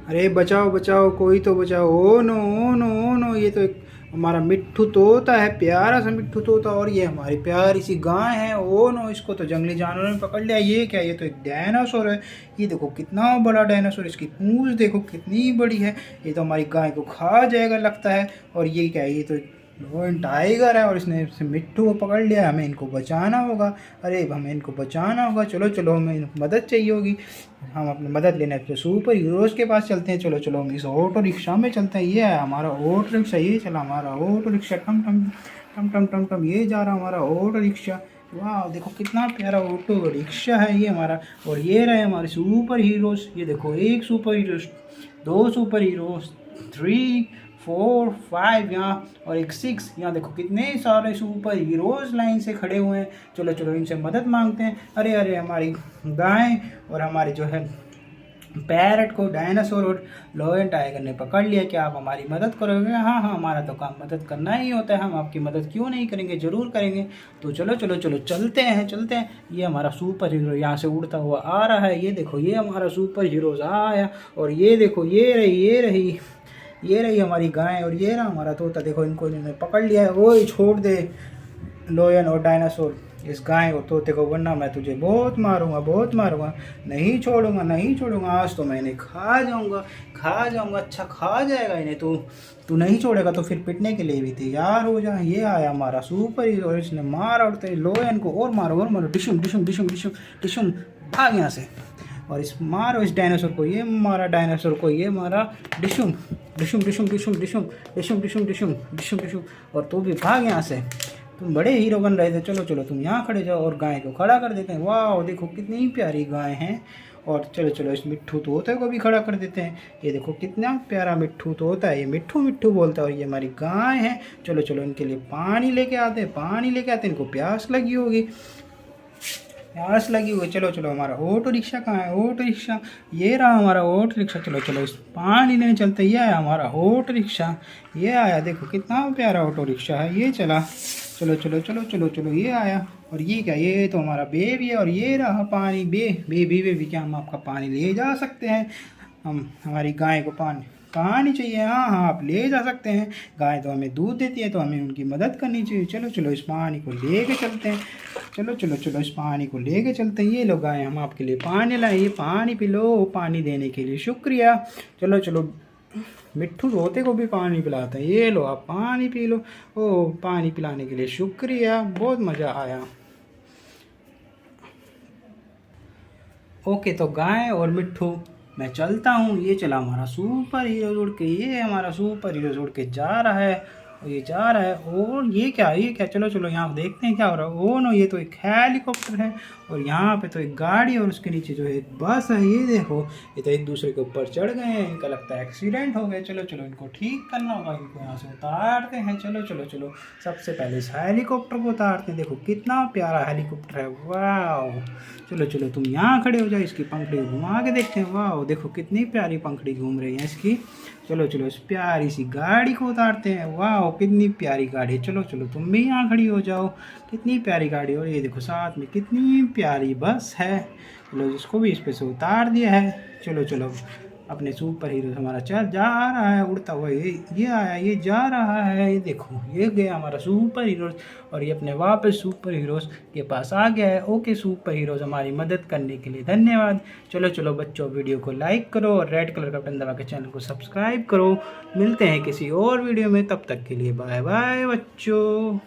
अरे बचाओ बचाओ, कोई तो बचाओ। Oh no oh no oh no, ये तो एक हमारा मिट्ठू तोता है, प्यारा सा मिट्ठू तोता। और ये हमारी प्यारी सी गाय है। ओ नो, इसको तो जंगली जानवरों ने पकड़ लिया। ये क्या, ये तो एक डायनासोर है। ये देखो कितना बड़ा डायनासोर, इसकी पूंछ देखो कितनी बड़ी है। ये तो हमारी गाय को खा जाएगा लगता है। और ये क्या है, ये तो लॉयन टाइगर है और इसने इसे मिट्ठू को पकड़ लिया। हमें इनको बचाना होगा। अरे हमें इनको बचाना होगा। चलो चलो, हमें मदद चाहिए होगी। हम अपनी मदद लेने अपने सुपर हीरोज के पास चलते हैं। चलो चलो, हम इस ऑटो रिक्शा में चलते हैं। ये है हमारा ऑटो रिक्शा। ये चला हमारा ऑटो रिक्शा। टम टम टम टम टम टम, ये जा रहा हमारा ऑटो रिक्शा। वाह, देखो कितना प्यारा ऑटो रिक्शा है ये हमारा। और ये रहे हमारे सुपर हीरोज। ये देखो, एक सुपर हीरोज, दो सुपर हीरोज, 3 4 5 यहाँ, और एक 6 यहाँ। देखो कितने सारे सुपर हीरोज लाइन से खड़े हुए हैं। चलो चलो, इनसे मदद मांगते हैं। अरे अरे, हमारी गाय और हमारे जो है पैरट को डायनासोर और लॉयन टाइगर ने पकड़ लिया। क्या आप हमारी मदद करोगे? हाँ हाँ, हमारा तो काम मदद करना ही होता है। हम आपकी मदद क्यों नहीं करेंगे, ज़रूर करेंगे। तो चलो चलो चलो, चलते हैं चलते हैं। ये हमारा सुपर हीरो यहाँ से उड़ता हुआ आ रहा है। ये देखो, ये हमारा सुपर हीरो आया। और ये देखो, ये रही हमारी गाय, और ये रहा हमारा तोता। देखो, इनको इन्होंने पकड़ लिया है। ओए छोड़ दे लोयन और डायनासोर इस गाय और तोते को, वरना मैं तुझे बहुत मारूंगा, बहुत मारूंगा। नहीं छोड़ूंगा, नहीं छोड़ूंगा। आज तो मैं इन्हें खा जाऊंगा, खा जाऊंगा। अच्छा, खा जाएगा इन्हें तू? तू नहीं छोड़ेगा तो फिर पिटने के लिए भी तैयार हो जा। ये आया हमारा सुपर हीरो, इसने मारा उड़ते लोयन को। और मारो और मारो, डिशुम डिशुम डिशुम डिशुम डिशुम, भाग यहाँ से। और इस मारो इस डायनासोर को। ये मारा डायनासोर को, ये मारा। डिशुम डिशुम डिशुम डिशुम डिशुम डिशुम डिशुम डिशुम डिशुम डिशुम। और तू भी भाग यहाँ से। तुम बड़े हीरो बन रहे थे। चलो चलो, तुम यहाँ खड़े जाओ और गाय को खड़ा कर देते हैं। वाह, देखो कितनी प्यारी गाय है। और चलो चलो, इस मिट्ठू तोते को भी खड़ा कर देते हैं। ये देखो कितना प्यारा मिट्ठू तोता है। ये मिट्ठू मिट्ठू बोलता है। और ये हमारी गाय है। चलो चलो, इनके लिए पानी लेके आते हैं, पानी लेके आते हैं। इनको प्यास लगी होगी, प्यास लगी हुई। चलो चलो, हमारा ऑटो रिक्शा कहाँ है? ऑटो रिक्शा, ये रहा हमारा ऑटो रिक्शा। चलो चलो, इस पानी लेने चलते। ये आया हमारा ऑटो रिक्शा। ये आया, देखो कितना प्यारा ऑटो रिक्शा है। ये चला। चलो चलो चलो चलो चलो, ये आया। और ये क्या, ये तो हमारा बेबी है। और ये रहा पानी। बेबी बेबी, क्या हम आपका पानी ले जा सकते हैं? हम हमारी गाय को पानी पानी चाहिए। हाँ हाँ, आप ले जा सकते हैं। गाय तो हमें दूध देती है, तो हमें उनकी मदद करनी चाहिए। चलो चलो, इस पानी को लेके चलते हैं। चलो चलो चलो, इस पानी को लेके चलते हैं। ये लो गाय, हम आपके लिए पानी लाए। ये पानी पी लो। पानी देने के लिए शुक्रिया। चलो चलो, मिट्ठू तोते को भी पानी पिलाते हैं। ये लो, आप पानी पी लो। ओ, पानी पिलाने के लिए शुक्रिया, बहुत मज़ा आया। ओके, तो गाय और मिट्ठू, मैं चलता हूँ। ये चला हमारा सुपर हीरो उड़ के। ये हमारा सुपर हीरो उड़ के जा रहा है, और ये जा रहा है। और ये क्या, ये क्या? चलो चलो, यहाँ देखते हैं क्या हो रहा है। ओ नो, ये तो एक हेलीकॉप्टर है। और यहाँ पे तो एक गाड़ी, और उसके नीचे जो है एक बस है। ये देखो, ये तो एक दूसरे के ऊपर चढ़ गए हैं। इनका लगता है एक्सीडेंट हो गया। चलो चलो, इनको ठीक करना होगा। इनको यहाँ से उतारते हैं। चलो चलो चलो, सबसे पहले इस हेलीकॉप्टर को उतारते हैं। देखो कितना प्यारा हेलीकॉप्टर है। वाह, चलो चलो, तुम यहाँ खड़े हो जाओ। इसकी पंखड़ी घुमा के देखते हैं। वाह, देखो कितनी प्यारी पंखड़ी घूम रही है इसकी। चलो चलो, इस प्यारी सी गाड़ी को उतारते हैं। वाह, कितनी प्यारी गाड़ी। चलो चलो, तुम भी यहाँ खड़ी हो जाओ। कितनी प्यारी गाड़ी। और ये देखो साथ में कितनी प्यारी बस है। चलो, जिसको भी इस पे से उतार दिया है। चलो चलो, अपने सुपर हीरो हमारा चल जा रहा है उड़ता हुआ। ये आया, ये जा रहा है। ये देखो, ये गया हमारा सुपर हीरो, और ये अपने वापस सुपर हीरोज़ के पास आ गया है। ओके सुपर हीरोज़, हमारी मदद करने के लिए धन्यवाद। चलो चलो बच्चों, वीडियो को लाइक करो और रेड कलर का बटन दबा के चैनल को सब्सक्राइब करो। मिलते हैं किसी और वीडियो में, तब तक के लिए बाय बाय बच्चों।